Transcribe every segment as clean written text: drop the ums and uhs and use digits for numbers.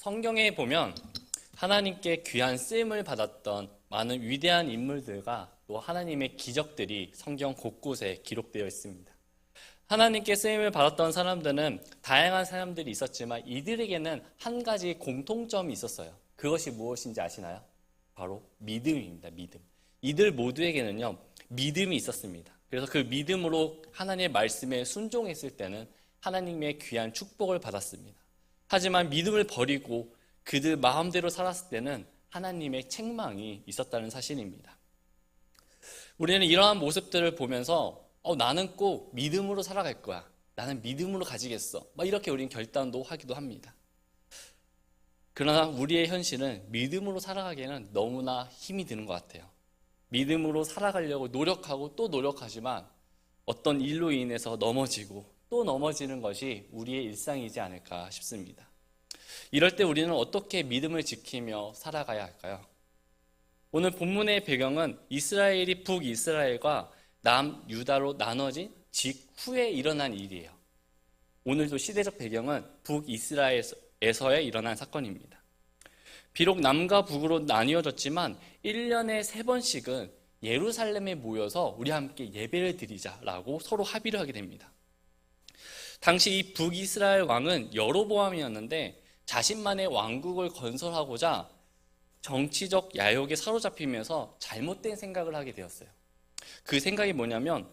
성경에 보면 하나님께 귀한 쓰임을 받았던 많은 위대한 인물들과 또 하나님의 기적들이 성경 곳곳에 기록되어 있습니다. 하나님께 쓰임을 받았던 사람들은 다양한 사람들이 있었지만 이들에게는 한 가지 공통점이 있었어요. 그것이 무엇인지 아시나요? 바로 믿음입니다. 믿음. 이들 모두에게는요, 믿음이 있었습니다. 그래서 그 믿음으로 하나님의 말씀에 순종했을 때는 하나님의 귀한 축복을 받았습니다. 하지만 믿음을 버리고 그들 마음대로 살았을 때는 하나님의 책망이 있었다는 사실입니다. 우리는 이러한 모습들을 보면서 나는 꼭 믿음으로 살아갈 거야. 나는 믿음으로 가지겠어. 이렇게 우리는 결단도 하기도 합니다. 그러나 우리의 현실은 믿음으로 살아가기에는 너무나 힘이 드는 것 같아요. 믿음으로 살아가려고 노력하고 또 노력하지만 어떤 일로 인해서 넘어지고 또 넘어지는 것이 우리의 일상이지 않을까 싶습니다. 이럴 때 우리는 어떻게 믿음을 지키며 살아가야 할까요? 오늘 본문의 배경은 이스라엘이 북이스라엘과 남유다로 나눠진 직후에 일어난 일이에요. 오늘도 시대적 배경은 북이스라엘에서 일어난 사건입니다. 비록 남과 북으로 나뉘어졌지만 1년에 3번씩은 예루살렘에 모여서 우리 함께 예배를 드리자라고 서로 합의를 하게 됩니다. 당시 이 북이스라엘 왕은 여로보암이었는데 자신만의 왕국을 건설하고자 정치적 야욕에 사로잡히면서 잘못된 생각을 하게 되었어요. 그 생각이 뭐냐면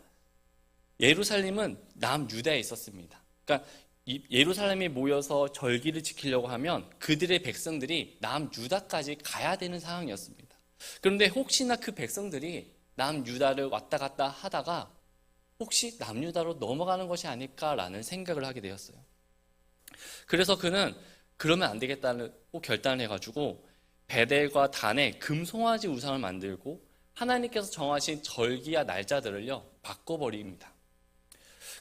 예루살렘은 남유다에 있었습니다. 그러니까 예루살렘에 모여서 절기를 지키려고 하면 그들의 백성들이 남유다까지 가야 되는 상황이었습니다. 그런데 혹시나 그 백성들이 남유다를 왔다 갔다 하다가 혹시 남유다로 넘어가는 것이 아닐까라는 생각을 하게 되었어요. 그래서 그는 그러면 안 되겠다고 결단을 해가지고 베델과 단에 금송아지 우상을 만들고 하나님께서 정하신 절기와 날짜들을요 바꿔버립니다.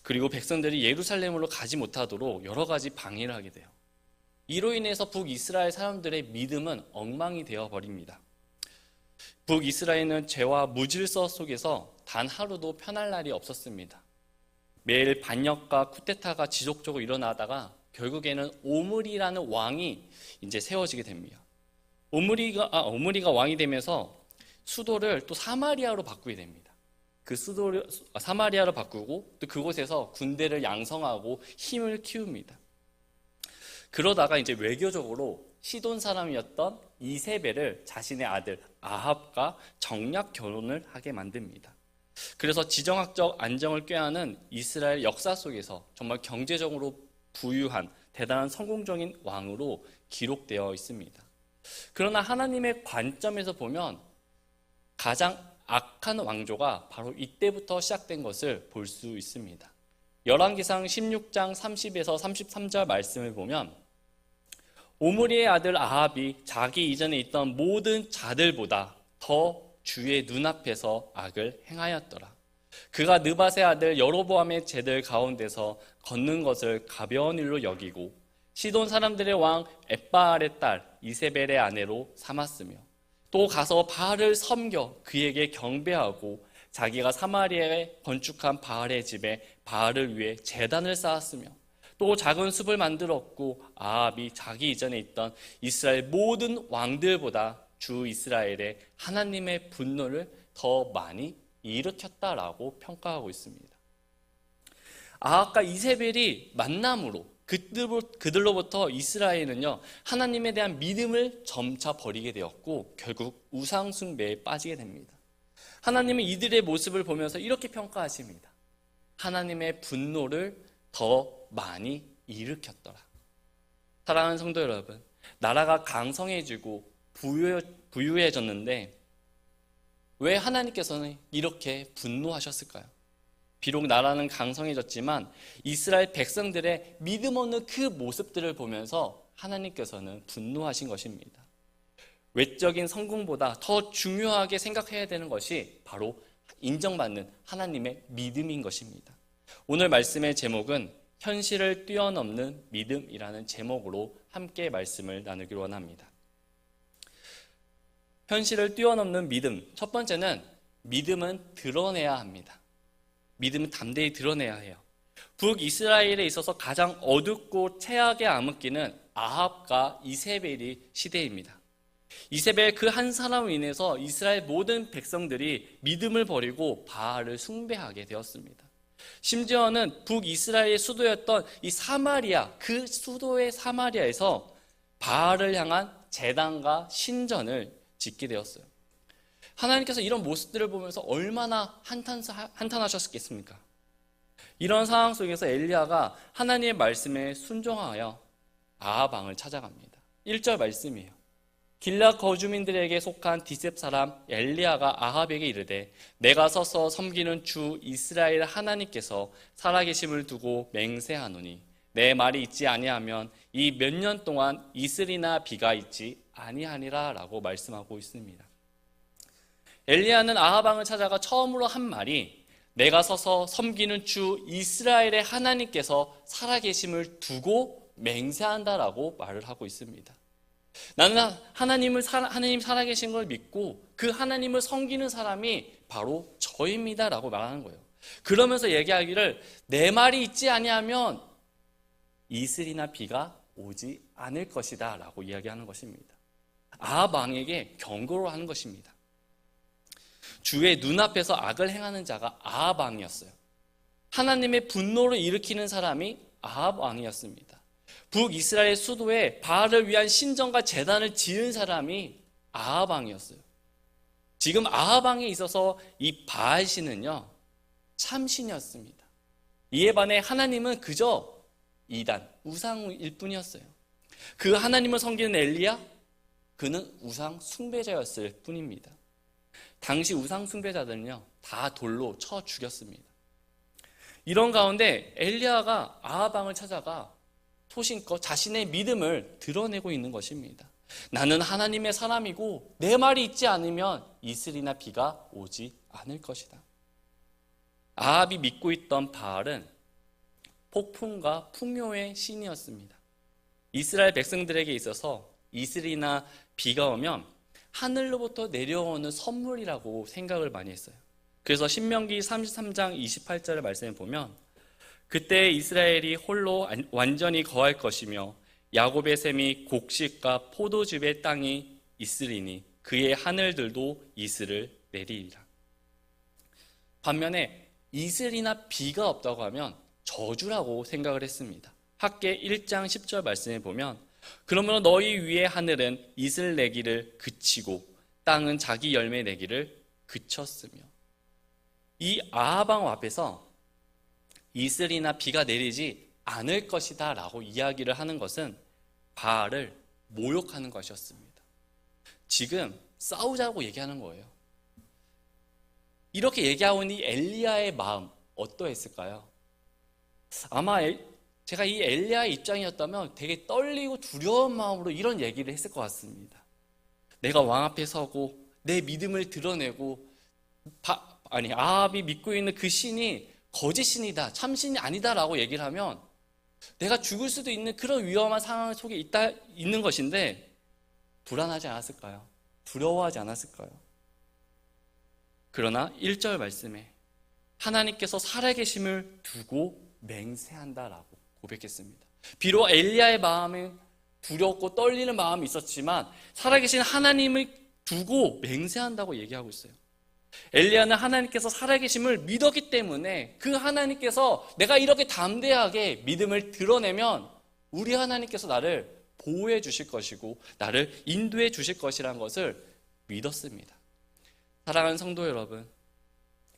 그리고 백성들이 예루살렘으로 가지 못하도록 여러 가지 방해를 하게 돼요. 이로 인해서 북이스라엘 사람들의 믿음은 엉망이 되어버립니다. 북이스라엘은 죄와 무질서 속에서 단 하루도 편할 날이 없었습니다. 매일 반역과 쿠데타가 지속적으로 일어나다가 결국에는 오므리라는 왕이 이제 세워지게 됩니다. 오므리가 왕이 되면서 수도를 또 사마리아로 바꾸게 됩니다. 그 수도를 사마리아로 바꾸고 또 그곳에서 군대를 양성하고 힘을 키웁니다. 그러다가 이제 외교적으로 시돈 사람이었던 이세벨을 자신의 아들 아합과 정략 결혼을 하게 만듭니다. 그래서 지정학적 안정을 꾀하는 이스라엘 역사 속에서 정말 경제적으로 부유한 대단한 성공적인 왕으로 기록되어 있습니다. 그러나 하나님의 관점에서 보면 가장 악한 왕조가 바로 이때부터 시작된 것을 볼 수 있습니다. 열왕기상 16장 30에서 33절 말씀을 보면 오므리의 아들 아합이 자기 이전에 있던 모든 자들보다 더 주의 눈앞에서 악을 행하였더라. 그가 느밧의 아들 여로보암의 제들 가운데서 걷는 것을 가벼운 일로 여기고 시돈 사람들의 왕 엣바알의 딸 이세벨의 아내로 삼았으며 또 가서 바알을 섬겨 그에게 경배하고 자기가 사마리아에 건축한 바알의 집에 바알을 위해 제단을 쌓았으며 또 작은 숲을 만들었고 아합이 자기 이전에 있던 이스라엘 모든 왕들보다 주 이스라엘의 하나님의 분노를 더 많이 일으켰다라고 평가하고 있습니다. 아합과 이세벨이 만남으로 그들로부터 이스라엘은요 하나님에 대한 믿음을 점차 버리게 되었고 결국 우상 숭배에 빠지게 됩니다. 하나님은 이들의 모습을 보면서 이렇게 평가하십니다. 하나님의 분노를 더 많이 일으켰더라. 사랑하는 성도 여러분, 나라가 강성해지고 부유해졌는데 왜 하나님께서는 이렇게 분노하셨을까요? 비록 나라는 강성해졌지만 이스라엘 백성들의 믿음 없는 그 모습들을 보면서 하나님께서는 분노하신 것입니다. 외적인 성공보다 더 중요하게 생각해야 되는 것이 바로 인정받는 하나님의 믿음인 것입니다. 오늘 말씀의 제목은 현실을 뛰어넘는 믿음이라는 제목으로 함께 말씀을 나누기로 원합니다. 현실을 뛰어넘는 믿음. 첫 번째는 믿음은 드러내야 합니다. 믿음은 담대히 드러내야 해요. 북이스라엘에 있어서 가장 어둡고 최악의 암흑기는 아합과 이세벨의 시대입니다. 이세벨 그 한 사람으로 인해서 이스라엘 모든 백성들이 믿음을 버리고 바알을 숭배하게 되었습니다. 심지어는 북이스라엘의 수도였던 이 사마리아, 그 수도의 사마리아에서 바알을 향한 제단과 신전을 짓게 되었어요. 하나님께서 이런 모습들을 보면서 얼마나 한탄하셨겠습니까? 이런 상황 속에서 엘리야가 하나님의 말씀에 순종하여 아합 왕을 찾아갑니다. 1절 말씀이에요. 길앗 거주민들에게 속한 디셉 사람 엘리야가 아합에게 이르되 내가 서서 섬기는 주 이스라엘 하나님께서 살아계심을 두고 맹세하노니 내 말이 있지 아니하면 이 몇 년 동안 이슬이나 비가 있지 아니하니라 라고 말씀하고 있습니다. 엘리야는 아합 왕을 찾아가 처음으로 한 말이 내가 서서 섬기는 주 이스라엘의 하나님께서 살아계심을 두고 맹세한다라고 말을 하고 있습니다. 나는 하나님 살아계신 걸 믿고 그 하나님을 섬기는 사람이 바로 저입니다라고 말하는 거예요. 그러면서 얘기하기를 내 말이 있지 아니하면 이슬이나 비가 오지 않을 것이다 라고 이야기하는 것입니다. 아합 왕에게 경고를 하는 것입니다. 주의 눈앞에서 악을 행하는 자가 아합 왕이었어요. 하나님의 분노를 일으키는 사람이 아합 왕이었습니다. 북이스라엘 수도에 바알을 위한 신전과 제단을 지은 사람이 아합 왕이었어요. 지금 아합 왕에 있어서 이 바알 신은요, 참신이었습니다. 이에 반해 하나님은 그저 이단, 우상일 뿐이었어요. 그 하나님을 섬기는 엘리야, 그는 우상 숭배자였을 뿐입니다. 당시 우상 숭배자들은요, 다 돌로 쳐 죽였습니다. 이런 가운데 엘리야가 아합 왕을 찾아가 소신껏 자신의 믿음을 드러내고 있는 것입니다. 나는 하나님의 사람이고 내 말이 있지 않으면 이슬이나 비가 오지 않을 것이다. 아합이 믿고 있던 바알은 폭풍과 풍요의 신이었습니다. 이스라엘 백성들에게 있어서 이슬이나 비가 오면 하늘로부터 내려오는 선물이라고 생각을 많이 했어요. 그래서 신명기 33장 28절의 말씀을 보면 그때 이스라엘이 홀로 완전히 거할 것이며 야곱의 샘이 곡식과 포도즙의 땅이 있으리니 그의 하늘들도 이슬을 내리리라. 반면에 이슬이나 비가 없다고 하면 저주라고 생각을 했습니다. 학개 1장 10절 말씀에 보면 그러므로 너희 위의 하늘은 이슬 내기를 그치고 땅은 자기 열매 내기를 그쳤으며, 이 아합 왕 앞에서 이슬이나 비가 내리지 않을 것이다 라고 이야기를 하는 것은 바알을 모욕하는 것이었습니다. 지금 싸우자고 얘기하는 거예요. 이렇게 얘기하고 있는 이 엘리야의 마음 어떠했을까요? 아마 제가 이 엘리야의 입장이었다면 되게 떨리고 두려운 마음으로 이런 얘기를 했을 것 같습니다. 내가 왕 앞에 서고 내 믿음을 드러내고 아합이 믿고 있는 그 신이 거짓 신이다, 참신이 아니다 라고 얘기를 하면 내가 죽을 수도 있는 그런 위험한 상황 속에 있는 것인데 불안하지 않았을까요? 두려워하지 않았을까요? 그러나 1절 말씀에 하나님께서 살아계심을 두고 맹세한다라고 고백했습니다. 비록 엘리야의 마음은 두렵고 떨리는 마음이 있었지만 살아계신 하나님을 두고 맹세한다고 얘기하고 있어요. 엘리야는 하나님께서 살아계심을 믿었기 때문에 그 하나님께서 내가 이렇게 담대하게 믿음을 드러내면 우리 하나님께서 나를 보호해 주실 것이고 나를 인도해 주실 것이라는 것을 믿었습니다. 사랑하는 성도 여러분,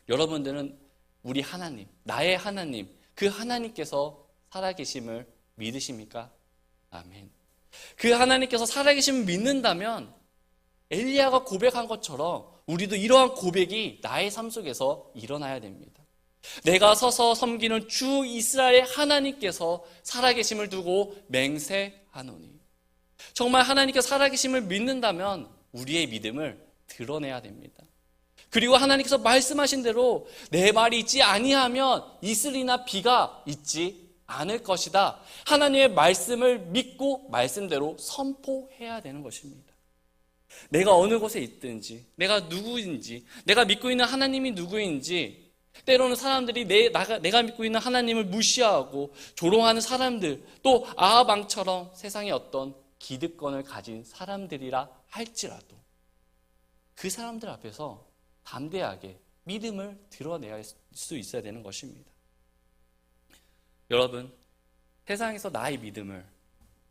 여러분들은 우리 하나님, 나의 하나님, 그 하나님께서 살아계심을 믿으십니까? 아멘. 그 하나님께서 살아계심을 믿는다면 엘리야가 고백한 것처럼 우리도 이러한 고백이 나의 삶 속에서 일어나야 됩니다. 내가 서서 섬기는 주 이스라엘 하나님께서 살아계심을 두고 맹세하노니. 정말 하나님께서 살아계심을 믿는다면 우리의 믿음을 드러내야 됩니다. 그리고 하나님께서 말씀하신 대로 내 말이 있지 아니하면 이슬이나 비가 있지 않을 것이다. 하나님의 말씀을 믿고 말씀대로 선포해야 되는 것입니다. 내가 어느 곳에 있든지, 내가 누구인지, 내가 믿고 있는 하나님이 누구인지 때로는 사람들이 내가 믿고 있는 하나님을 무시하고 조롱하는 사람들, 또 아합 왕처럼 세상에 어떤 기득권을 가진 사람들이라 할지라도 그 사람들 앞에서 담대하게 믿음을 드러내야 할 수 있어야 되는 것입니다. 여러분, 세상에서 나의 믿음을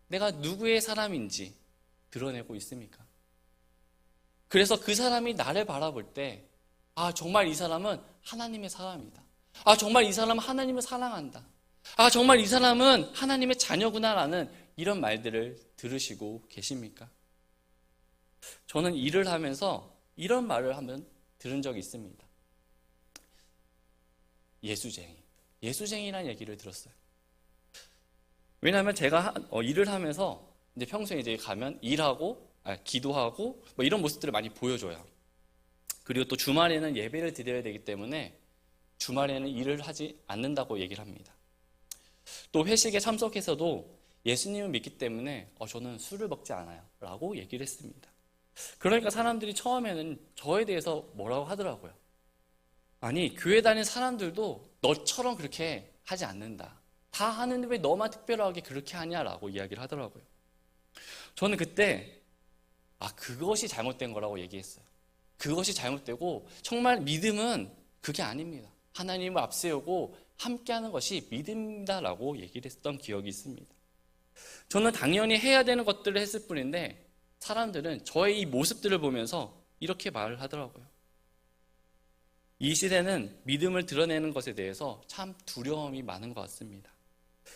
내가 누구의 사람인지 드러내고 있습니까? 그래서 그 사람이 나를 바라볼 때, 정말 이 사람은 하나님의 사람이다. 정말 이 사람은 하나님을 사랑한다. 정말 이 사람은 하나님의 자녀구나라는 이런 말들을 들으시고 계십니까? 저는 일을 하면서 이런 말을 한번 들은 적이 있습니다. 예수쟁이라는 얘기를 들었어요. 왜냐하면 제가 일을 하면서 이제 평소에 이제 가면 일하고 기도하고 뭐 이런 모습들을 많이 보여줘요. 그리고 또 주말에는 예배를 드려야 되기 때문에 주말에는 일을 하지 않는다고 얘기를 합니다. 또 회식에 참석해서도 예수님을 믿기 때문에 저는 술을 먹지 않아요 라고 얘기를 했습니다. 그러니까 사람들이 처음에는 저에 대해서 뭐라고 하더라고요. 아니, 교회 다니는 사람들도 너처럼 그렇게 하지 않는다. 다 하는데 왜 너만 특별하게 그렇게 하냐라고 이야기를 하더라고요. 저는 그때 그것이 잘못된 거라고 얘기했어요. 그것이 잘못되고 정말 믿음은 그게 아닙니다. 하나님을 앞세우고 함께하는 것이 믿음이다라고 얘기를 했던 기억이 있습니다. 저는 당연히 해야 되는 것들을 했을 뿐인데 사람들은 저의 이 모습들을 보면서 이렇게 말을 하더라고요. 이 시대는 믿음을 드러내는 것에 대해서 참 두려움이 많은 것 같습니다.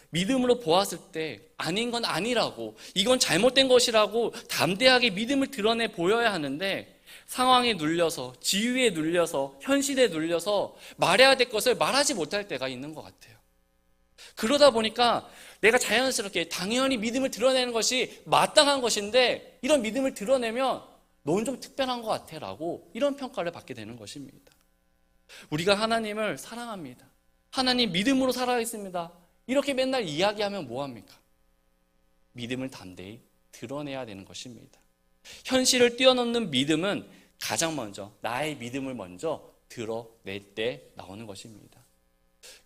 믿음으로 보았을 때 아닌 건 아니라고, 이건 잘못된 것이라고 담대하게 믿음을 드러내 보여야 하는데 상황에 눌려서, 지위에 눌려서, 현실에 눌려서 말해야 될 것을 말하지 못할 때가 있는 것 같아요. 그러다 보니까 내가 자연스럽게 당연히 믿음을 드러내는 것이 마땅한 것인데 이런 믿음을 드러내면 넌 좀 특별한 것 같아 라고 이런 평가를 받게 되는 것입니다. 우리가 하나님을 사랑합니다. 하나님 믿음으로 살아있습니다. 이렇게 맨날 이야기하면 뭐합니까? 믿음을 담대히 드러내야 되는 것입니다. 현실을 뛰어넘는 믿음은 가장 먼저 나의 믿음을 먼저 드러낼 때 나오는 것입니다.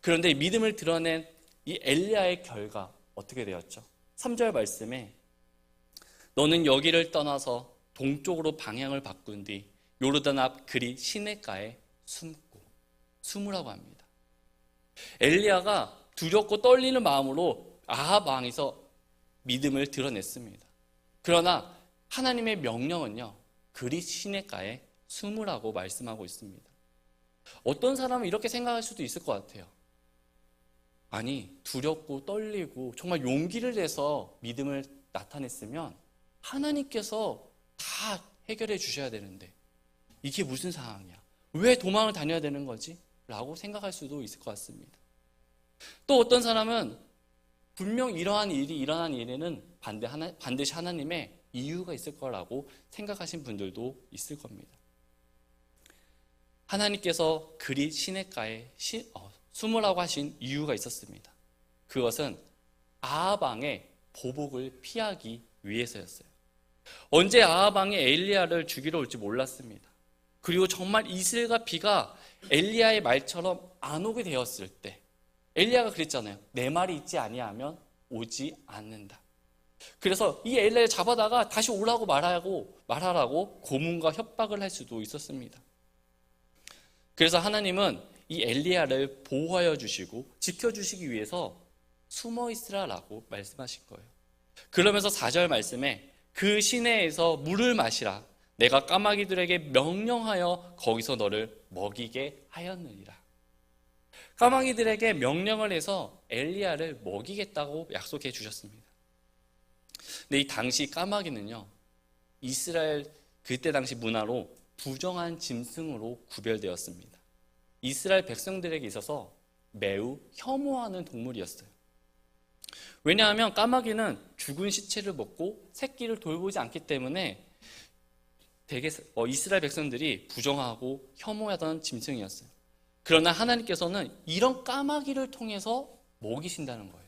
그런데 믿음을 드러낸 이 엘리야의 결과 어떻게 되었죠? 3절 말씀에 너는 여기를 떠나서 동쪽으로 방향을 바꾼 뒤 요르단 앞 그리 시내가에 숨으라고 합니다. 엘리야가 두렵고 떨리는 마음으로 아합 왕에서 믿음을 드러냈습니다. 그러나 하나님의 명령은요, 그리 시내가에 숨으라고 말씀하고 있습니다. 어떤 사람은 이렇게 생각할 수도 있을 것 같아요. 아니, 두렵고 떨리고 정말 용기를 내서 믿음을 나타냈으면 하나님께서 다 해결해 주셔야 되는데 이게 무슨 상황이야? 왜 도망을 다녀야 되는 거지? 라고 생각할 수도 있을 것 같습니다. 또 어떤 사람은 분명 이러한 일이 일어난 일에는 반드시 하나님의 이유가 있을 거라고 생각하신 분들도 있을 겁니다. 하나님께서 그리 시내가에 숨으라고 하신 이유가 있었습니다. 그것은 아합 왕의 보복을 피하기 위해서였어요. 언제 아합 왕이 엘리야를 죽이러 올지 몰랐습니다. 그리고 정말 이슬과 비가 엘리야의 말처럼 안 오게 되었을 때 엘리야가 그랬잖아요. 내 말이 있지 아니하면 오지 않는다. 그래서 이 엘리야를 잡아다가 다시 오라고 말하라고 고문과 협박을 할 수도 있었습니다. 그래서 하나님은 이 엘리야를 보호하여 주시고 지켜주시기 위해서 숨어 있으라라고 말씀하신 거예요. 그러면서 4절 말씀에 그 시내에서 물을 마시라. 내가 까마귀들에게 명령하여 거기서 너를 먹이게 하였느니라. 까마귀들에게 명령을 해서 엘리야를 먹이겠다고 약속해 주셨습니다. 근데 이 당시 까마귀는요, 이스라엘 그때 당시 문화로 부정한 짐승으로 구별되었습니다. 이스라엘 백성들에게 있어서 매우 혐오하는 동물이었어요. 왜냐하면 까마귀는 죽은 시체를 먹고 새끼를 돌보지 않기 때문에 되게 이스라엘 백성들이 부정하고 혐오하던 짐승이었어요. 그러나 하나님께서는 이런 까마귀를 통해서 먹이신다는 거예요.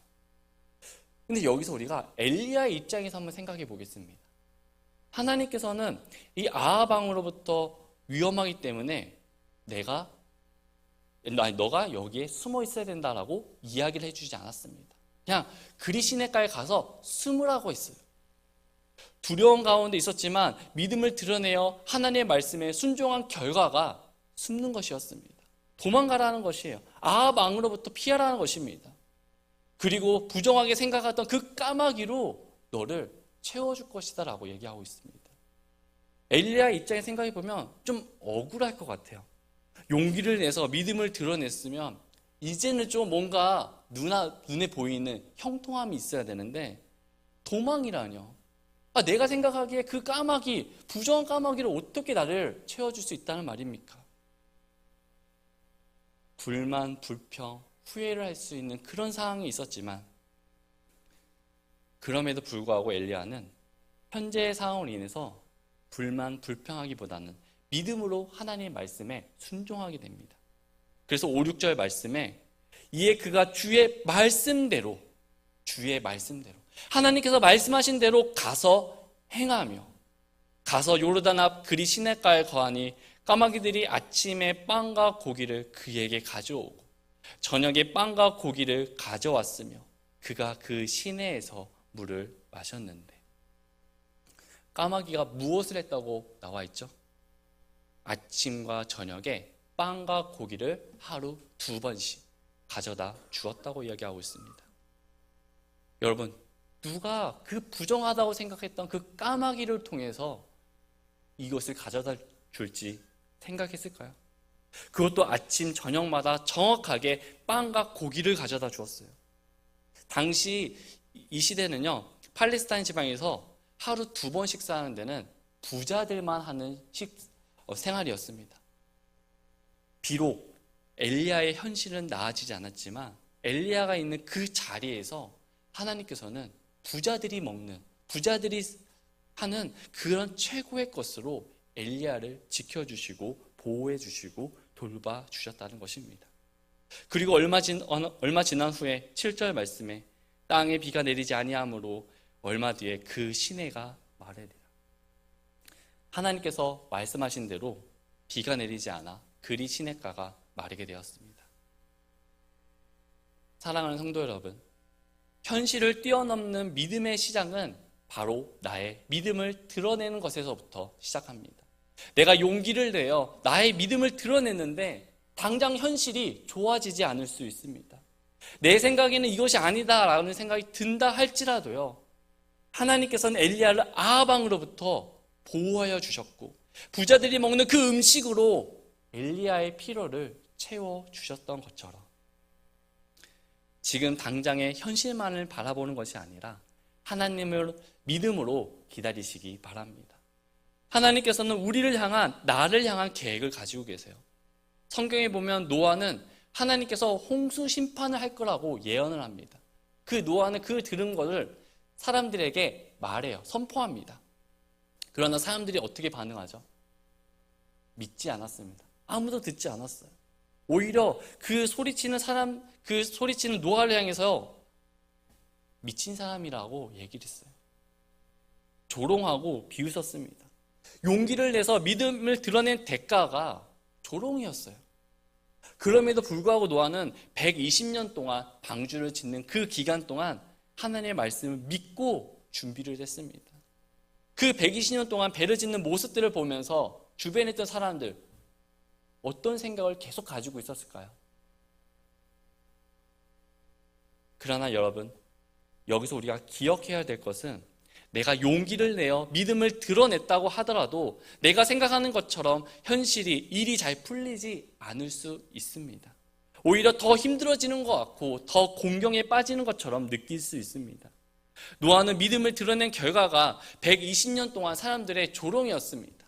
근데 여기서 우리가 엘리야의 입장에서 한번 생각해 보겠습니다. 하나님께서는 이 아합 왕으로부터 위험하기 때문에 내가 너가 여기에 숨어 있어야 된다라고 이야기를 해주지 않았습니다. 그냥 그리 시냇가에 가서 숨으라고 했어요. 두려움 가운데 있었지만 믿음을 드러내어 하나님의 말씀에 순종한 결과가 숨는 것이었습니다. 도망가라는 것이에요. 아합 왕으로부터 피하라는 것입니다. 그리고 부정하게 생각했던 그 까마귀로 너를 채워줄 것이다 라고 얘기하고 있습니다. 엘리야 입장에 생각해 보면 좀 억울할 것 같아요. 용기를 내서 믿음을 드러냈으면 이제는 좀 뭔가 눈에 보이는 형통함이 있어야 되는데 도망이라뇨. 내가 생각하기에 그 까마귀, 부정한 까마귀를 어떻게 나를 채워줄 수 있다는 말입니까? 불만, 불평, 후회를 할 수 있는 그런 상황이 있었지만 그럼에도 불구하고 엘리야는 현재의 상황으로 인해서 불만, 불평하기보다는 믿음으로 하나님의 말씀에 순종하게 됩니다. 그래서 5, 6절 말씀에 이에 그가 주의 말씀대로 하나님께서 말씀하신 대로 가서 행하며 가서 요르단 앞 그리 시냇가에 거하니 까마귀들이 아침에 빵과 고기를 그에게 가져오고 저녁에 빵과 고기를 가져왔으며 그가 그 시내에서 물을 마셨는데 까마귀가 무엇을 했다고 나와 있죠? 아침과 저녁에 빵과 고기를 하루 2번씩 가져다 주었다고 이야기하고 있습니다. 여러분, 누가 그 부정하다고 생각했던 그 까마귀를 통해서 이것을 가져다 줄지 생각했을까요? 그것도 아침, 저녁마다 정확하게 빵과 고기를 가져다 주었어요. 당시 이 시대는요, 팔레스타인 지방에서 하루 2번 식사하는 데는 부자들만 하는 생활이었습니다. 비록 엘리야의 현실은 나아지지 않았지만 엘리야가 있는 그 자리에서 하나님께서는 부자들이 하는 그런 최고의 것으로 엘리야를 지켜주시고 보호해주시고 돌봐주셨다는 것입니다. 그리고 얼마 지난 후에 7절 말씀에 땅에 비가 내리지 아니하므로 얼마 뒤에 그 시내가 마르리라. 하나님께서 말씀하신 대로 비가 내리지 않아 그리 시냇가가 마르게 되었습니다. 사랑하는 성도 여러분, 현실을 뛰어넘는 믿음의 시작은 바로 나의 믿음을 드러내는 것에서부터 시작합니다. 내가 용기를 내어 나의 믿음을 드러냈는데 당장 현실이 좋아지지 않을 수 있습니다. 내 생각에는 이것이 아니다라는 생각이 든다 할지라도요, 하나님께서는 엘리야를 아합 왕으로부터 보호하여 주셨고 부자들이 먹는 그 음식으로 엘리야의 필요를 채워주셨던 것처럼 지금 당장의 현실만을 바라보는 것이 아니라 하나님을 믿음으로 기다리시기 바랍니다. 하나님께서는 나를 향한 계획을 가지고 계세요. 성경에 보면 노아는 하나님께서 홍수 심판을 할 거라고 예언을 합니다. 그 노아는 그 들은 것을 사람들에게 말해요. 선포합니다. 그러나 사람들이 어떻게 반응하죠? 믿지 않았습니다. 아무도 듣지 않았어요. 오히려 그 소리치는 노아를 향해서 미친 사람이라고 얘기를 했어요. 조롱하고 비웃었습니다. 용기를 내서 믿음을 드러낸 대가가 조롱이었어요. 그럼에도 불구하고 노아는 120년 동안 방주를 짓는 그 기간 동안 하나님의 말씀을 믿고 준비를 했습니다. 그 120년 동안 배를 짓는 모습들을 보면서 주변에 있던 사람들 어떤 생각을 계속 가지고 있었을까요? 그러나 여러분, 여기서 우리가 기억해야 될 것은 내가 용기를 내어 믿음을 드러냈다고 하더라도 내가 생각하는 것처럼 일이 잘 풀리지 않을 수 있습니다. 오히려 더 힘들어지는 것 같고 더 공경에 빠지는 것처럼 느낄 수 있습니다. 노아는 믿음을 드러낸 결과가 120년 동안 사람들의 조롱이었습니다.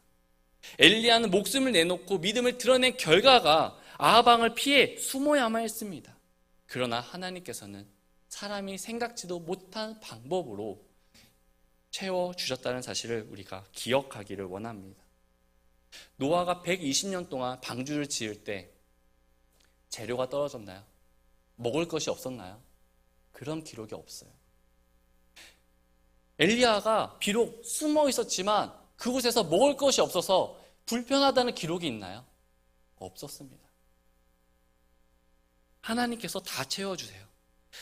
엘리야는 목숨을 내놓고 믿음을 드러낸 결과가 아합 왕을 피해 숨어야만 했습니다. 그러나 하나님께서는 사람이 생각지도 못한 방법으로 채워주셨다는 사실을 우리가 기억하기를 원합니다. 노아가 120년 동안 방주를 지을 때 재료가 떨어졌나요? 먹을 것이 없었나요? 그런 기록이 없어요. 엘리야가 비록 숨어 있었지만 그곳에서 먹을 것이 없어서 불편하다는 기록이 있나요? 없었습니다. 하나님께서 다 채워주세요.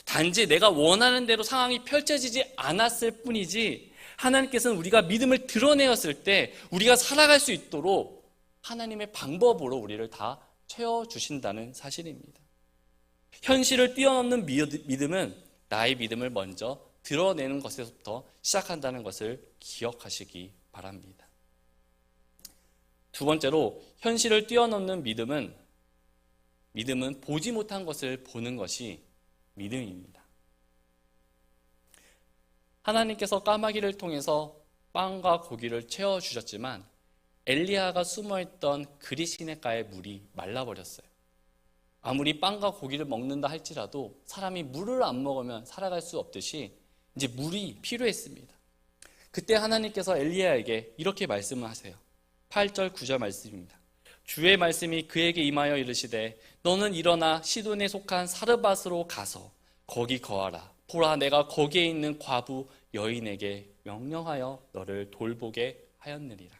단지 내가 원하는 대로 상황이 펼쳐지지 않았을 뿐이지 하나님께서는 우리가 믿음을 드러내었을 때 우리가 살아갈 수 있도록 하나님의 방법으로 우리를 다 채워주신다는 사실입니다. 현실을 뛰어넘는 믿음은 나의 믿음을 먼저 드러내는 것에서부터 시작한다는 것을 기억하시기 바랍니다. 두 번째로 현실을 뛰어넘는 믿음은 보지 못한 것을 보는 것이 믿음입니다. 하나님께서 까마귀를 통해서 빵과 고기를 채워주셨지만 엘리야가 숨어있던 그리 시내가의 물이 말라버렸어요. 아무리 빵과 고기를 먹는다 할지라도 사람이 물을 안 먹으면 살아갈 수 없듯이 이제 물이 필요했습니다. 그때 하나님께서 엘리야에게 이렇게 말씀을 하세요. 8절 9절 말씀입니다. 주의 말씀이 그에게 임하여 이르시되 너는 일어나 시돈에 속한 사르밧으로 가서 거기 거하라. 보라 내가 거기에 있는 과부 여인에게 명령하여 너를 돌보게 하였느니라.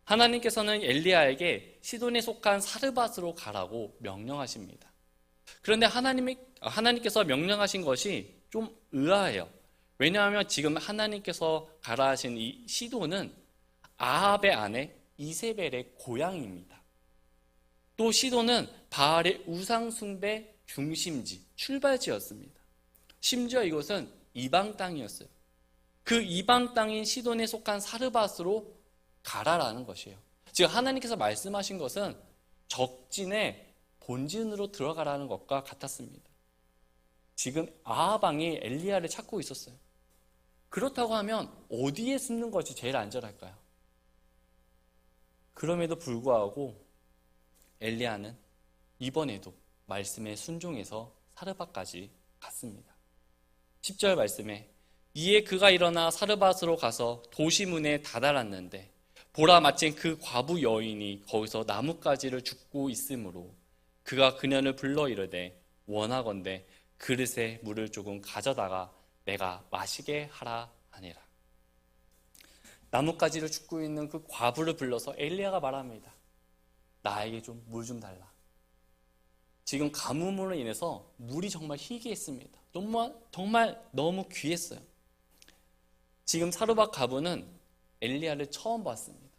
하나님께서는 엘리야에게 시돈에 속한 사르밧으로 가라고 명령하십니다. 그런데 하나님께서 명령하신 것이 좀 의아해요. 왜냐하면 지금 하나님께서 가라 하신 이 시돈은 아합의 아내 이세벨의 고향입니다. 또 시돈은 바알의 우상숭배 중심지, 출발지였습니다. 심지어 이곳은 이방 땅이었어요. 그 이방 땅인 시돈에 속한 사르밧으로 가라라는 것이에요. 즉 하나님께서 말씀하신 것은 적진의 본진으로 들어가라는 것과 같았습니다. 지금 아합 왕이 엘리야를 찾고 있었어요. 그렇다고 하면 어디에 숨는 것이 제일 안전할까요? 그럼에도 불구하고 엘리야는 이번에도 말씀에 순종해서 사르밧까지 갔습니다. 10절 말씀에 이에 그가 일어나 사르밧으로 가서 도시 문에 다다랐는데 보라 마침 그 과부 여인이 거기서 나뭇가지를 줍고 있으므로 그가 그녀를 불러 이르되 원하건대 그릇에 물을 조금 가져다가 내가 마시게 하라 하니라. 나뭇가지를 줍고 있는 그 과부를 불러서 엘리야가 말합니다. 나에게 좀 물 좀 달라. 지금 가뭄으로 인해서 물이 정말 희귀했습니다. 정말 너무 귀했어요. 지금 사르밧 과부는 엘리야를 처음 봤습니다.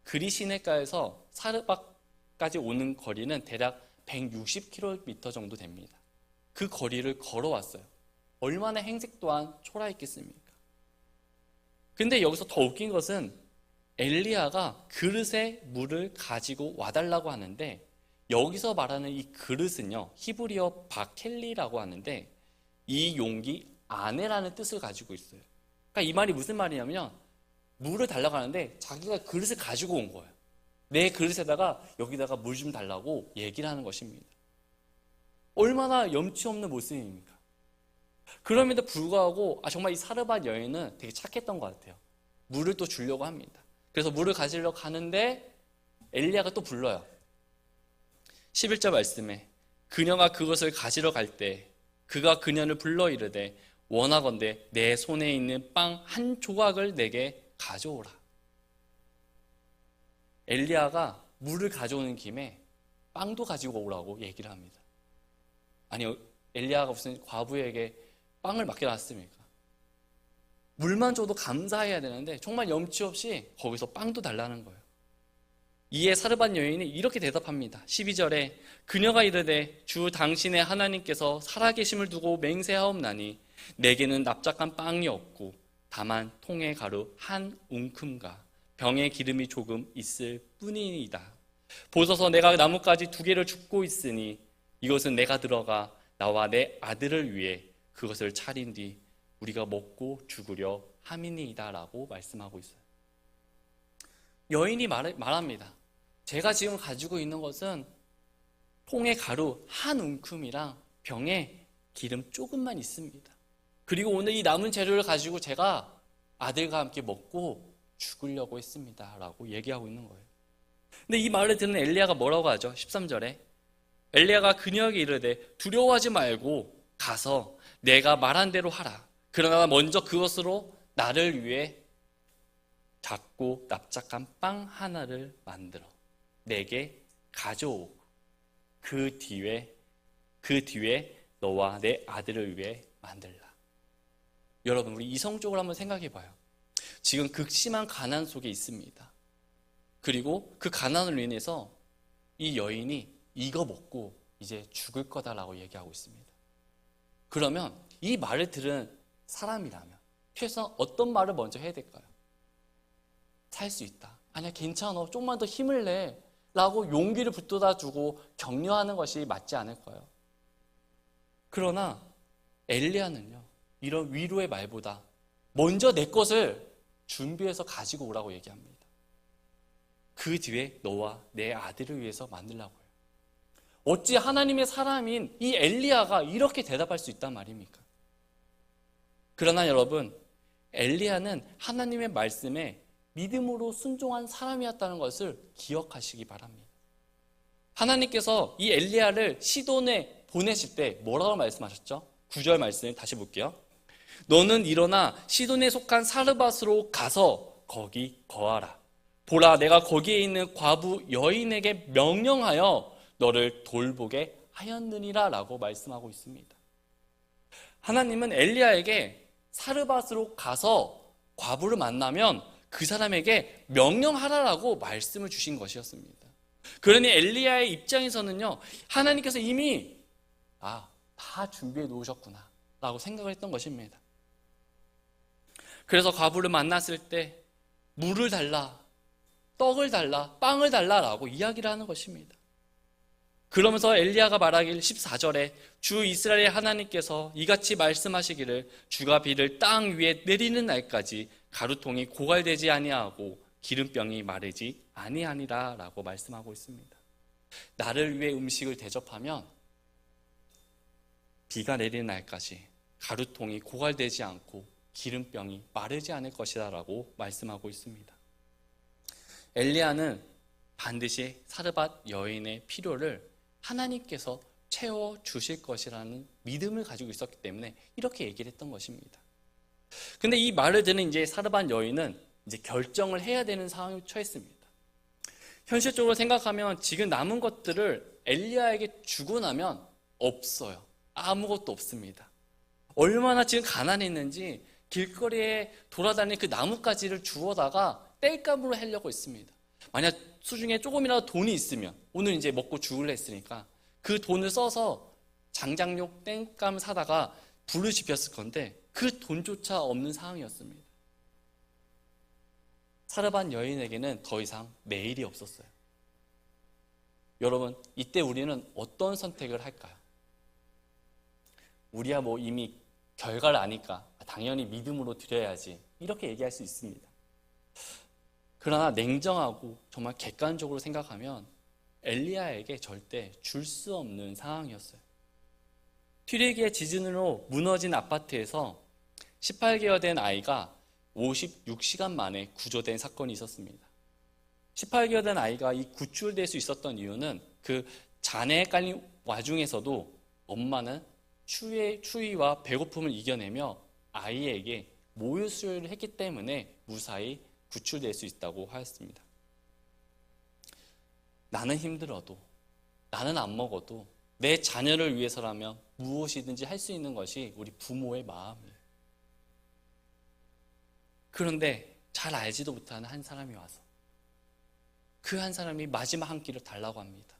그리 시내가에서 사르밧까지 오는 거리는 대략 160km 정도 됩니다. 그 거리를 걸어왔어요. 얼마나 행색 또한 초라했겠습니까? 근데 여기서 더 웃긴 것은 엘리야가 그릇에 물을 가지고 와달라고 하는데 여기서 말하는 이 그릇은요 히브리어 바켈리라고 하는데 이 용기 아내라는 뜻을 가지고 있어요. 그러니까 이 말이 무슨 말이냐면 물을 달라고 하는데 자기가 그릇을 가지고 온 거예요. 내 그릇에다가 여기다가 물 좀 달라고 얘기를 하는 것입니다. 얼마나 염치 없는 모습입니까? 그럼에도 불구하고 정말 이 사르밧 여인은 되게 착했던 것 같아요. 물을 또 주려고 합니다. 그래서 물을 가지려고 가는데 엘리야가 또 불러요. 11절 말씀에 그녀가 그것을 가지러 갈 때 그가 그녀를 불러 이르되 원하건대 내 손에 있는 빵 한 조각을 내게 가져오라. 엘리야가 물을 가져오는 김에 빵도 가지고 오라고 얘기를 합니다. 아니 엘리야가 무슨 과부에게 빵을 맡겨놨습니까? 물만 줘도 감사해야 되는데 정말 염치 없이 거기서 빵도 달라는 거예요. 이에 사르밧 여인이 이렇게 대답합니다. 12절에 그녀가 이르되 주 당신의 하나님께서 살아계심을 두고 맹세하옵나니 내게는 납작한 빵이 없고 다만 통에 가루 한 웅큼과 병에 기름이 조금 있을 뿐이니이다. 보소서 내가 나뭇가지 2개를 줍고 있으니 이것은 내가 들어가 나와 내 아들을 위해 그것을 차린 뒤 우리가 먹고 죽으려 함이니이다 라고 말씀하고 있어요. 여인이 말합니다. 제가 지금 가지고 있는 것은 통에 가루 한 웅큼이랑 병에 기름 조금만 있습니다. 그리고 오늘 이 남은 재료를 가지고 제가 아들과 함께 먹고 죽으려고 했습니다 라고 얘기하고 있는 거예요. 근데 이 말을 듣는 엘리야가 뭐라고 하죠? 13절에 엘리야가 그녀에게 이르되 두려워하지 말고 가서 내가 말한 대로 하라. 그러나 먼저 그것으로 나를 위해 작고 납작한 빵 하나를 만들어 내게 가져오고 그 뒤에 너와 내 아들을 위해 만들라. 여러분, 우리 이성적으로 한번 생각해 봐요. 지금 극심한 가난 속에 있습니다. 그리고 그 가난으로 인해서 이 여인이 이거 먹고 이제 죽을 거다라고 얘기하고 있습니다. 그러면 이 말을 들은 사람이라면 최소한 어떤 말을 먼저 해야 될까요? 살 수 있다. 아니야, 괜찮아. 조금만 더 힘을 내. 라고 용기를 북돋아주고 격려하는 것이 맞지 않을까요? 그러나 엘리야는요, 이런 위로의 말보다 먼저 내 것을 준비해서 가지고 오라고 얘기합니다. 그 뒤에 너와 내 아들을 위해서 만들라고요. 어찌 하나님의 사람인 이 엘리야가 이렇게 대답할 수 있단 말입니까? 그러나 여러분, 엘리야는 하나님의 말씀에 믿음으로 순종한 사람이었다는 것을 기억하시기 바랍니다. 하나님께서 이 엘리야를 시돈에 보내실 때 뭐라고 말씀하셨죠? 9절 말씀을 다시 볼게요. 너는 일어나 시돈에 속한 사르밧으로 가서 거기 거하라. 보라, 내가 거기에 있는 과부 여인에게 명령하여 너를 돌보게 하였느니라 라고 말씀하고 있습니다. 하나님은 엘리야에게 사르밧으로 가서 과부를 만나면 그 사람에게 명령하라라고 말씀을 주신 것이었습니다. 그러니 엘리야의 입장에서는요, 하나님께서 이미 다 준비해 놓으셨구나 라고 생각을 했던 것입니다. 그래서 과부를 만났을 때 물을 달라, 떡을 달라, 빵을 달라라고 이야기를 하는 것입니다. 그러면서 엘리야가 말하길 14절에 주 이스라엘의 하나님께서 이같이 말씀하시기를 주가 비를 땅 위에 내리는 날까지 가루통이 고갈되지 아니하고 기름병이 마르지 아니하니라 라고 말씀하고 있습니다. 나를 위해 음식을 대접하면 비가 내리는 날까지 가루통이 고갈되지 않고 기름병이 마르지 않을 것이다 라고 말씀하고 있습니다. 엘리야는 반드시 사르밧 여인의 필요를 하나님께서 채워주실 것이라는 믿음을 가지고 있었기 때문에 이렇게 얘기를 했던 것입니다. 근데 이 말을 듣는 이제 사르밧 여인은 이제 결정을 해야 되는 상황에 처했습니다. 현실적으로 생각하면 지금 남은 것들을 엘리야에게 주고 나면 없어요. 아무것도 없습니다. 얼마나 지금 가난했는지 길거리에 돌아다니는 그 나뭇가지를 주워다가 땔감으로 하려고 했습니다. 만약 수중에 조금이라도 돈이 있으면 오늘 이제 먹고 죽을래 했으니까 그 돈을 써서 장작용 땔감을 사다가 불을 지폈을 건데 그 돈조차 없는 상황이었습니다. 사르밧 여인에게는 더 이상 내일이 없었어요. 여러분, 이때 우리는 어떤 선택을 할까요? 우리야 뭐 이미 결과를 아니까 당연히 믿음으로 드려야지 이렇게 얘기할 수 있습니다. 그러나 냉정하고 정말 객관적으로 생각하면 엘리야에게 절대 줄 수 없는 상황이었어요. 튀르기의 지진으로 무너진 아파트에서 18개월 된 아이가 56시간 만에 구조된 사건이 있었습니다. 18개월 된 아이가 이 구출될 수 있었던 이유는 그 잔해에 깔린 와중에서도 엄마는 추위와 배고픔을 이겨내며 아이에게 모유 수유를 했기 때문에 무사히 구출될 수 있다고 하였습니다. 나는 힘들어도, 나는 안 먹어도 내 자녀를 위해서라면 무엇이든지 할 수 있는 것이 우리 부모의 마음이에요. 그런데 잘 알지도 못하는 한 사람이 와서 그 한 사람이 마지막 한 끼를 달라고 합니다.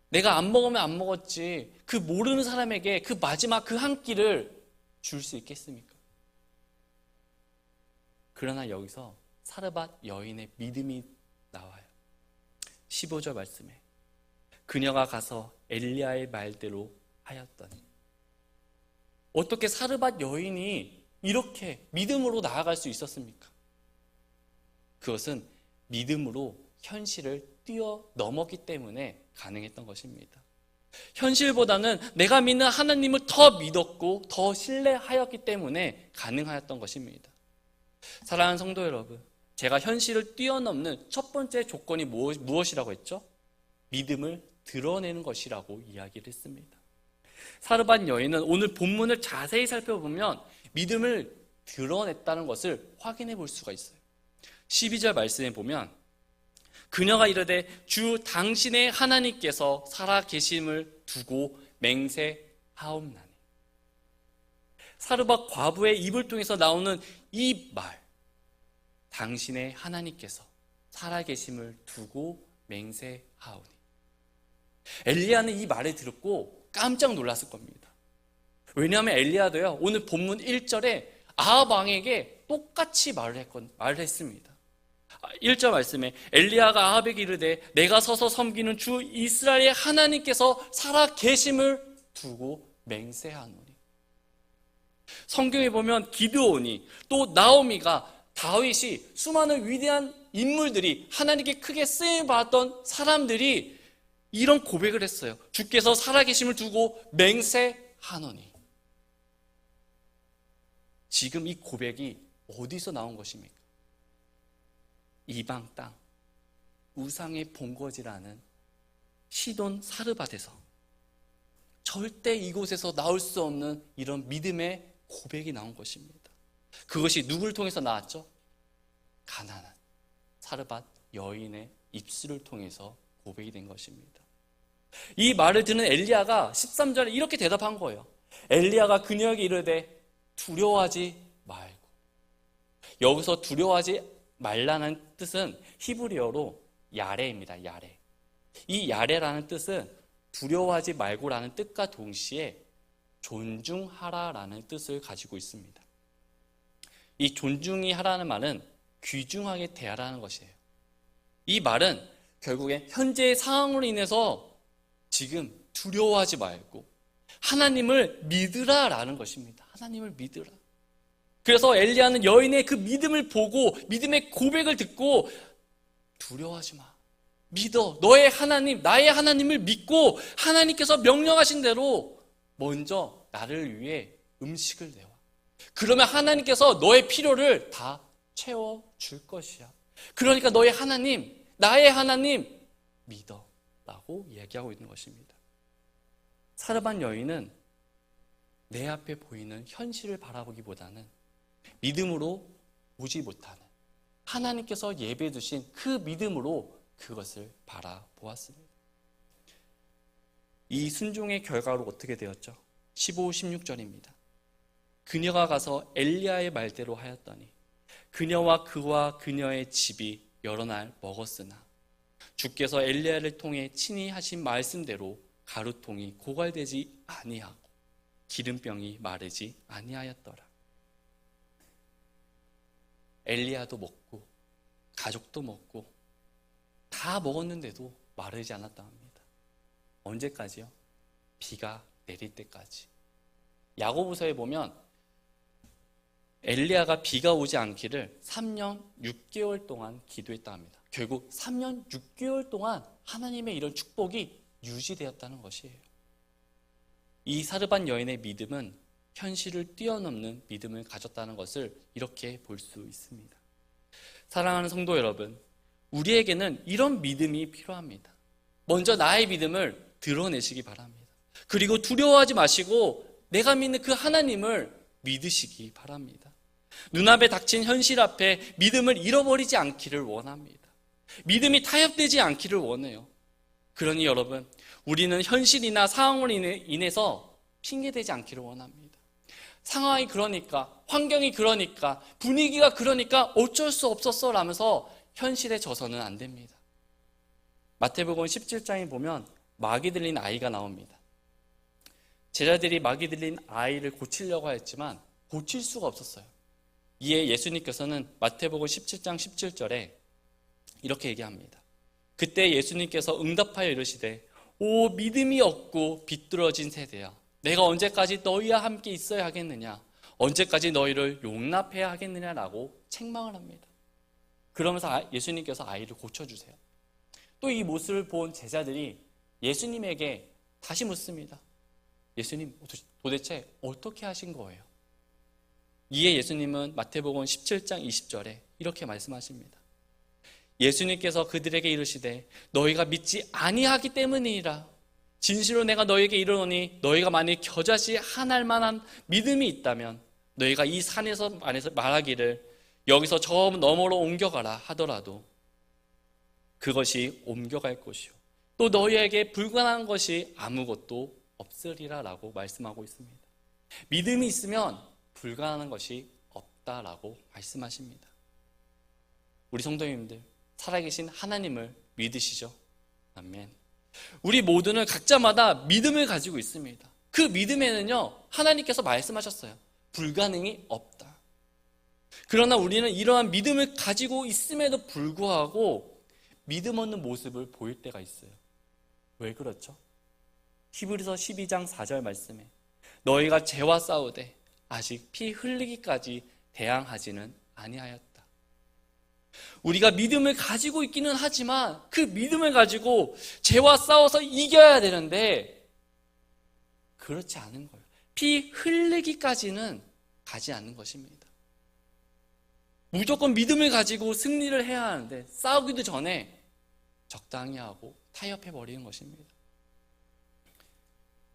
내가 안 먹으면 안 먹었지 그 모르는 사람에게 그 마지막 그 한 끼를 줄 수 있겠습니까? 그러나 여기서 사르밧 여인의 믿음이 나와요. 15절 말씀에 그녀가 가서 엘리야의 말대로 하였더니, 어떻게 사르밧 여인이 이렇게 믿음으로 나아갈 수 있었습니까? 그것은 믿음으로 현실을 뛰어넘었기 때문에 가능했던 것입니다. 현실보다는 내가 믿는 하나님을 더 믿었고 더 신뢰하였기 때문에 가능하였던 것입니다. 사랑하는 성도 여러분, 제가 현실을 뛰어넘는 첫 번째 조건이 무엇이라고 했죠? 믿음을 드러내는 것이라고 이야기를 했습니다. 사르밧 여인은 오늘 본문을 자세히 살펴보면 믿음을 드러냈다는 것을 확인해 볼 수가 있어요. 12절 말씀에 보면 그녀가 이르되 주 당신의 하나님께서 살아 계심을 두고 맹세하옵나니. 사르밧 과부의 입을 통해서 나오는 이 말, 당신의 하나님께서 살아 계심을 두고 맹세하오니. 엘리야는 이 말을 듣고 깜짝 놀랐을 겁니다. 왜냐하면 엘리야도요, 오늘 본문 1절에 아합 왕에게 똑같이 말을 했습니다. 1절 말씀에 엘리야가 아합에게 이르되 내가 서서 섬기는 주 이스라엘의 하나님께서 살아 계심을 두고 맹세하노니. 성경에 보면 기드온이, 또 나오미가, 다윗이, 수많은 위대한 인물들이, 하나님께 크게 쓰임 받았던 사람들이 이런 고백을 했어요. 주께서 살아계심을 두고 맹세하노니. 지금 이 고백이 어디서 나온 것입니까? 이방 땅, 우상의 본거지라는 시돈 사르밧에서, 절대 이곳에서 나올 수 없는 이런 믿음의 고백이 나온 것입니다. 그것이 누구를 통해서 나왔죠? 가난한 사르밧 여인의 입술을 통해서 고백이 된 것입니다. 이 말을 듣는 엘리야가 13절에 이렇게 대답한 거예요. 엘리야가 그녀에게 이르되 두려워하지 말고. 여기서 두려워하지 말라는 뜻은 히브리어로 야레입니다. 야레. 이 야레라는 뜻은 두려워하지 말고라는 뜻과 동시에 존중하라라는 뜻을 가지고 있습니다. 이 존중이 하라는 말은 귀중하게 대하라는 것이에요. 이 말은 결국에 현재의 상황으로 인해서 지금 두려워하지 말고 하나님을 믿으라라는 것입니다. 하나님을 믿으라. 그래서 엘리야는 여인의 그 믿음을 보고, 믿음의 고백을 듣고 두려워하지 마. 믿어. 너의 하나님, 나의 하나님을 믿고 하나님께서 명령하신 대로 먼저 나를 위해 음식을 내와. 그러면 하나님께서 너의 필요를 다 채워줄 것이야. 그러니까 너의 하나님, 나의 하나님 믿어 라고 이야기하고 있는 것입니다. 사르밧 여인은 내 앞에 보이는 현실을 바라보기보다는 믿음으로 보지 못하는 하나님께서 예배해 두신 그 믿음으로 그것을 바라보았습니다. 이 순종의 결과로 어떻게 되었죠? 15, 16절입니다. 그녀가 가서 엘리야의 말대로 하였더니 그녀와 그와 그녀의 집이 여러 날 먹었으나 주께서 엘리야를 통해 친히 하신 말씀대로 가루통이 고갈되지 아니하고 기름병이 마르지 아니하였더라. 엘리야도 먹고 가족도 먹고 다 먹었는데도 마르지 않았다 합니다. 언제까지요? 비가 내릴 때까지. 야고보서에 보면 엘리야가 비가 오지 않기를 3년 6개월 동안 기도했다 합니다. 결국 3년 6개월 동안 하나님의 이런 축복이 유지되었다는 것이에요. 이 사르밧 여인의 믿음은 현실을 뛰어넘는 믿음을 가졌다는 것을 이렇게 볼 수 있습니다. 사랑하는 성도 여러분, 우리에게는 이런 믿음이 필요합니다. 먼저 나의 믿음을 드러내시기 바랍니다. 그리고 두려워하지 마시고 내가 믿는 그 하나님을 믿으시기 바랍니다. 눈앞에 닥친 현실 앞에 믿음을 잃어버리지 않기를 원합니다. 믿음이 타협되지 않기를 원해요. 그러니 여러분, 우리는 현실이나 상황으로 인해서 핑계대지 않기를 원합니다. 상황이 그러니까, 환경이 그러니까, 분위기가 그러니까 어쩔 수 없었어 라면서 현실에 져서는 안 됩니다. 마태복음 17장에 보면 마귀 들린 아이가 나옵니다. 제자들이 마귀 들린 아이를 고치려고 하였지만 고칠 수가 없었어요. 이에 예수님께서는 마태복음 17장 17절에 이렇게 얘기합니다. 그때 예수님께서 응답하여 이르시되 오 믿음이 없고 비뚤어진 세대야, 내가 언제까지 너희와 함께 있어야 하겠느냐, 언제까지 너희를 용납해야 하겠느냐라고 책망을 합니다. 그러면서 예수님께서 아이를 고쳐주세요. 또 이 모습을 본 제자들이 예수님에게 다시 묻습니다. 예수님, 도대체 어떻게 하신 거예요? 이에 예수님은 마태복음 17장 20절에 이렇게 말씀하십니다. 예수님께서 그들에게 이르시되 너희가 믿지 아니하기 때문이니라. 진실로 내가 너희에게 이르노니 너희가 만일 겨자씨 한 알만한 믿음이 있다면 너희가 이 산에서 말하기를 여기서 저 너머로 옮겨가라 하더라도 그것이 옮겨갈 것이요 또 너희에게 불가능한 것이 아무것도 없으리라 라고 말씀하고 있습니다. 믿음이 있으면 불가능한 것이 없다라고 말씀하십니다. 우리 성도님들, 살아계신 하나님을 믿으시죠? 아멘. 우리 모두는 각자마다 믿음을 가지고 있습니다. 그 믿음에는요, 하나님께서 말씀하셨어요. 불가능이 없다. 그러나 우리는 이러한 믿음을 가지고 있음에도 불구하고 믿음 없는 모습을 보일 때가 있어요. 왜 그렇죠? 히브리서 12장 4절 말씀에 너희가 죄와 싸우되 아직 피 흘리기까지 대항하지는 아니하였다. 우리가 믿음을 가지고 있기는 하지만 그 믿음을 가지고 죄와 싸워서 이겨야 되는데 그렇지 않은 거예요. 피 흘리기까지는 가지 않는 것입니다. 무조건 믿음을 가지고 승리를 해야 하는데 싸우기도 전에 적당히 하고 타협해 버리는 것입니다.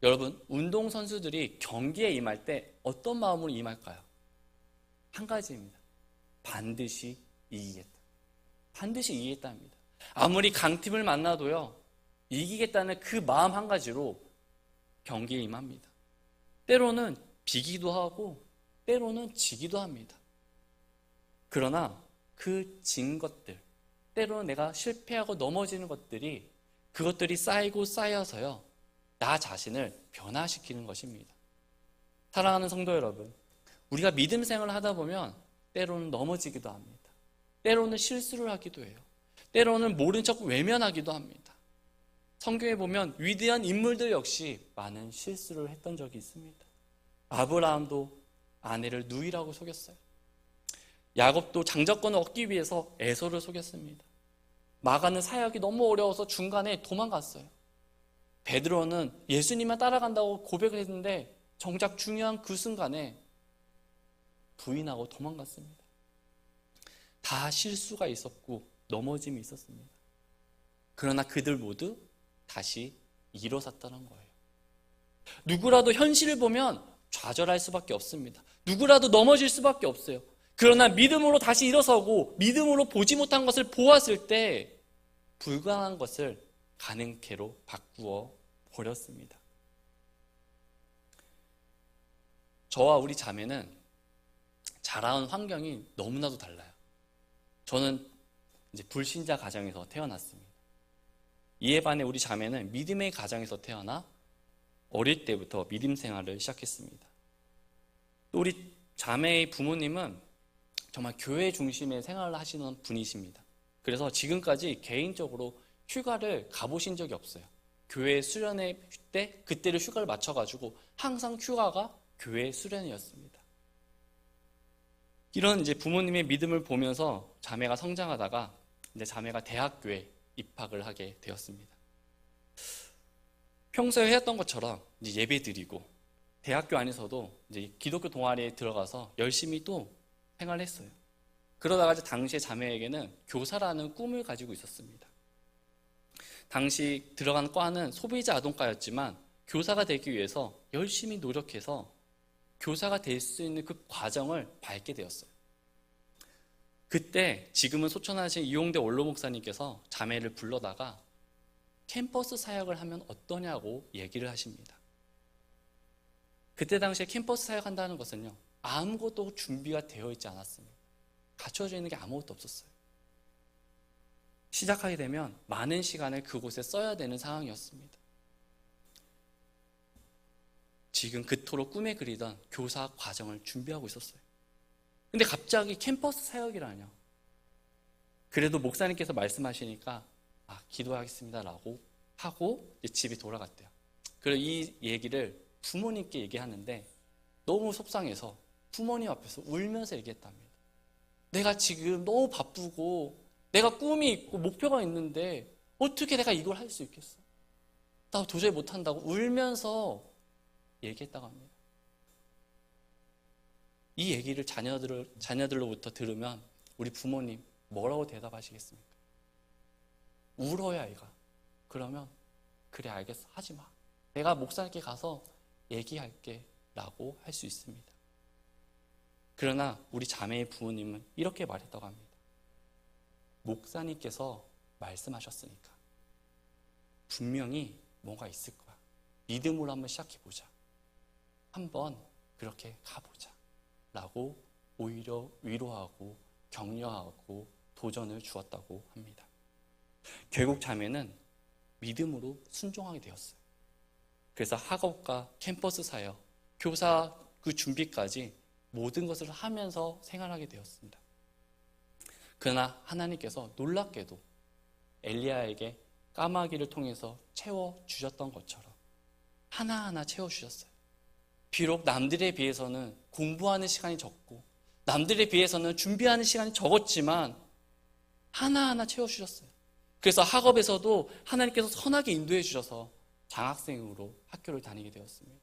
여러분, 운동선수들이 경기에 임할 때 어떤 마음으로 임할까요? 한 가지입니다. 반드시 이기겠다. 반드시 이기겠답니다. 아무리 강팀을 만나도요, 이기겠다는 그 마음 한 가지로 경기에 임합니다. 때로는 비기도 하고 때로는 지기도 합니다. 그러나 그 진 것들, 때로는 내가 실패하고 넘어지는 것들이 그것들이 쌓이고 쌓여서요, 나 자신을 변화시키는 것입니다. 사랑하는 성도 여러분, 우리가 믿음 생활을 하다 보면 때로는 넘어지기도 합니다. 때로는 실수를 하기도 해요. 때로는 모른 척 외면하기도 합니다. 성경에 보면 위대한 인물들 역시 많은 실수를 했던 적이 있습니다. 아브라함도 아내를 누이라고 속였어요. 야곱도 장자권을 얻기 위해서 에서를 속였습니다. 마가는 사역이 너무 어려워서 중간에 도망갔어요. 베드로는 예수님만 따라간다고 고백을 했는데 정작 중요한 그 순간에 부인하고 도망갔습니다. 다 실수가 있었고 넘어짐이 있었습니다. 그러나 그들 모두 다시 일어섰다는 거예요. 누구라도 현실을 보면 좌절할 수밖에 없습니다. 누구라도 넘어질 수밖에 없어요. 그러나 믿음으로 다시 일어서고 믿음으로 보지 못한 것을 보았을 때 불가능한 것을 가능케로 바꾸어 버렸습니다. 저와 우리 자매는 자라온 환경이 너무나도 달라요. 저는 이제 불신자 가정에서 태어났습니다. 이에 반해 우리 자매는 믿음의 가정에서 태어나 어릴 때부터 믿음 생활을 시작했습니다. 또 우리 자매의 부모님은 정말 교회 중심의 생활을 하시는 분이십니다. 그래서 지금까지 개인적으로 휴가를 가보신 적이 없어요. 교회 수련회 때 그때를 휴가를 맞춰가지고 항상 휴가가 교회 수련회였습니다. 이런 이제 부모님의 믿음을 보면서 자매가 성장하다가 이제 자매가 대학교에 입학을 하게 되었습니다. 평소에 했던 것처럼 이제 예배 드리고 대학교 안에서도 이제 기독교 동아리에 들어가서 열심히 또 생활했어요. 그러다가 이제 당시에 자매에게는 교사라는 꿈을 가지고 있었습니다. 당시 들어간 과는 소비자 아동과였지만 교사가 되기 위해서 열심히 노력해서 교사가 될 수 있는 그 과정을 밟게 되었어요. 그때 지금은 소천하신 이용대 원로 목사님께서 자매를 불러다가 캠퍼스 사역을 하면 어떠냐고 얘기를 하십니다. 그때 당시에 캠퍼스 사역한다는 것은요, 아무것도 준비가 되어 있지 않았습니다. 갖춰져 있는 게 아무것도 없었어요. 시작하게 되면 많은 시간을 그곳에 써야 되는 상황이었습니다. 지금 그토록 꿈에 그리던 교사 과정을 준비하고 있었어요. 근데 갑자기 캠퍼스 사역이라뇨. 그래도 목사님께서 말씀하시니까 기도하겠습니다라고 하고 집에 돌아갔대요. 그리고 이 얘기를 부모님께 얘기하는데 너무 속상해서 부모님 앞에서 울면서 얘기했답니다. 내가 지금 너무 바쁘고 내가 꿈이 있고 목표가 있는데 어떻게 내가 이걸 할 수 있겠어? 나 도저히 못한다고 울면서 얘기했다고 합니다. 이 얘기를 자녀들로부터 들으면 우리 부모님 뭐라고 대답하시겠습니까? 울어요, 아이가. 그러면 그래, 알겠어, 하지 마. 내가 목사님께 가서 얘기할게 라고 할 수 있습니다. 그러나 우리 자매의 부모님은 이렇게 말했다고 합니다. 목사님께서 말씀하셨으니까 분명히 뭔가 있을 거야. 믿음으로 한번 시작해보자. 한번 그렇게 가보자. 라고 오히려 위로하고 격려하고 도전을 주었다고 합니다. 결국 자매는 믿음으로 순종하게 되었어요. 그래서 학업과 캠퍼스 사역, 교사 그 준비까지 모든 것을 하면서 생활하게 되었습니다. 그러나 하나님께서 놀랍게도 엘리야에게 까마귀를 통해서 채워주셨던 것처럼 하나하나 채워주셨어요. 비록 남들에 비해서는 공부하는 시간이 적고 남들에 비해서는 준비하는 시간이 적었지만 하나하나 채워주셨어요. 그래서 학업에서도 하나님께서 선하게 인도해 주셔서 장학생으로 학교를 다니게 되었습니다.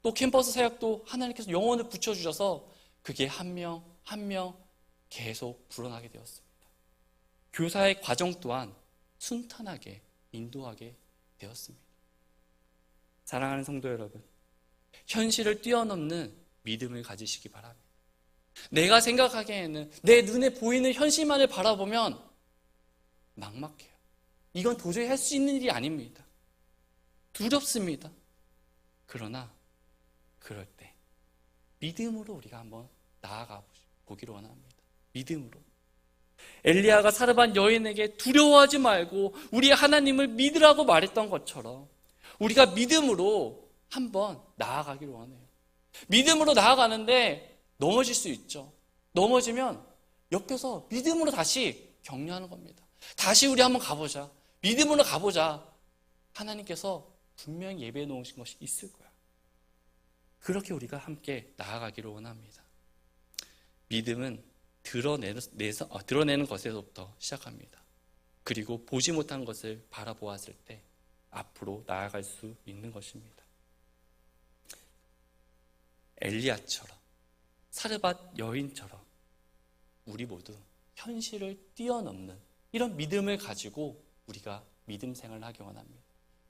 또 캠퍼스 사역도 하나님께서 영혼을 붙여주셔서 그게 한 명 한 명 계속 불어나게 되었습니다. 교사의 과정 또한 순탄하게 인도하게 되었습니다. 사랑하는 성도 여러분, 현실을 뛰어넘는 믿음을 가지시기 바랍니다. 내가 생각하기에는 내 눈에 보이는 현실만을 바라보면 막막해요. 이건 도저히 할 수 있는 일이 아닙니다. 두렵습니다. 그러나 그럴 때 믿음으로 우리가 한번 나아가 보기를 원합니다. 믿음으로. 엘리야가 사르밧 여인에게 두려워하지 말고 우리 하나님을 믿으라고 말했던 것처럼 우리가 믿음으로 한번 나아가기를 원해요. 믿음으로 나아가는데 넘어질 수 있죠. 넘어지면 옆에서 믿음으로 다시 격려하는 겁니다. 다시 우리 한번 가보자. 믿음으로 가보자. 하나님께서 분명히 예배해 놓으신 것이 있을 거야. 그렇게 우리가 함께 나아가기를 원합니다. 믿음은 드러내는 것에서부터 시작합니다. 그리고 보지 못한 것을 바라보았을 때 앞으로 나아갈 수 있는 것입니다. 엘리야처럼 사르밧 여인처럼 우리 모두 현실을 뛰어넘는 이런 믿음을 가지고 우리가 믿음 생활을 하기 원합니다.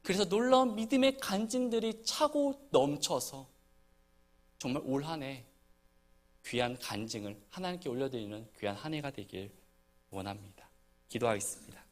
그래서 놀라운 믿음의 간증들이 차고 넘쳐서 정말 올 한 해 귀한 간증을 하나님께 올려드리는 귀한 한 해가 되길 원합니다. 기도하겠습니다.